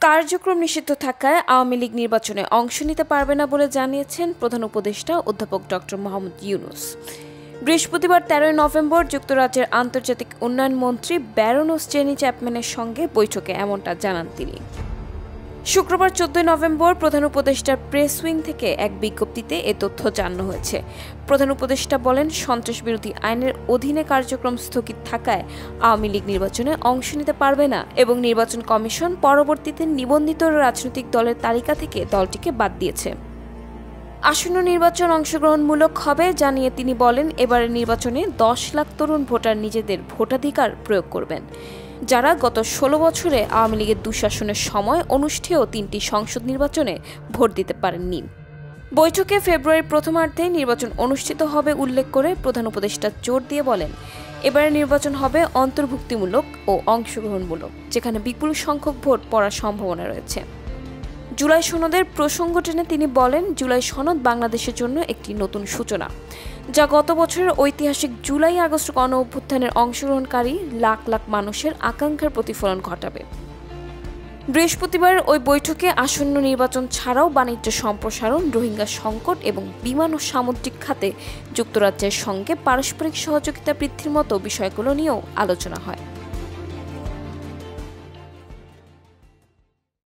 কার্যক্রম নিষিদ্ধ থাকায় আওয়ামী লীগ নির্বাচনে অংশ নিতে পারবে না বলে জানিয়েছেন প্রধান উপদেষ্টা অধ্যাপক ডক্টর মোহাম্মদ ইউনূস। বৃহস্পতিবার ১৩ নভেম্বর যুক্তরাজ্যের আন্তর্জাতিক উন্নয়ন মন্ত্রী ব্যারোনেস জেনি চ্যাপম্যানের সঙ্গে বৈঠকে এমনটা জানান তিনি। শুক্রবার ১৪ নভেম্বর প্রধান উপদেষ্টার প্রেস উইং থেকে এক বিজ্ঞপ্তিতে এ তথ্য জানানো হয়েছে। প্রধান উপদেষ্টা বলেন, সন্ত্রাসবিরোধী আইনের অধীনে কার্যক্রম স্থগিত থাকায় আওয়ামী লীগ নির্বাচনে অংশ নিতে পারবে না এবং নির্বাচন কমিশন পরবর্তীতে নিবন্ধিত রাজনৈতিক দলের তালিকা থেকে দলটিকে বাদ দিয়েছে। আসন্ন নির্বাচন অংশগ্রহণমূলক হবে জানিয়ে তিনি বলেন, এবারের নির্বাচনে ১০ লাখ তরুণ ভোটার নিজেদের ভোটাধিকার প্রয়োগ করবেন, যারা গত ১৬ বছরে আওয়ামী লীগের দুঃশাসনের সময় অনুষ্ঠেয় ৩টি সংসদ নির্বাচনে ভোট দিতে পারেননি। বৈঠকে ফেব্রুয়ারির প্রথমার্ধে নির্বাচন অনুষ্ঠিত হবে উল্লেখ করে প্রধান উপদেষ্টা জোর দিয়ে বলেন, এবারের নির্বাচন হবে অন্তর্ভুক্তিমূলক ও অংশগ্রহণমূলক, যেখানে বিপুল সংখ্যক ভোট পড়ার সম্ভাবনা রয়েছে। জুলাই সনদের প্রসঙ্গ টেনে তিনি বলেন, জুলাই সনদ বাংলাদেশের জন্য একটি নতুন সূচনা, যা গত বছরের ঐতিহাসিক জুলাই আগস্ট গণ অভ্যুত্থানের অংশগ্রহণকারী লাখ লাখ মানুষের আকাঙ্ক্ষার প্রতিফলন ঘটাবে। বৃহস্পতিবার ওই বৈঠকে আসন্ন নির্বাচন ছাড়াও বাণিজ্য সম্প্রসারণ, রোহিঙ্গা সংকট এবং বিমান ও সামুদ্রিক খাতে যুক্তরাজ্যের সঙ্গে পারস্পরিক সহযোগিতা বৃদ্ধির মতো বিষয়গুলো নিয়েও আলোচনা হয়।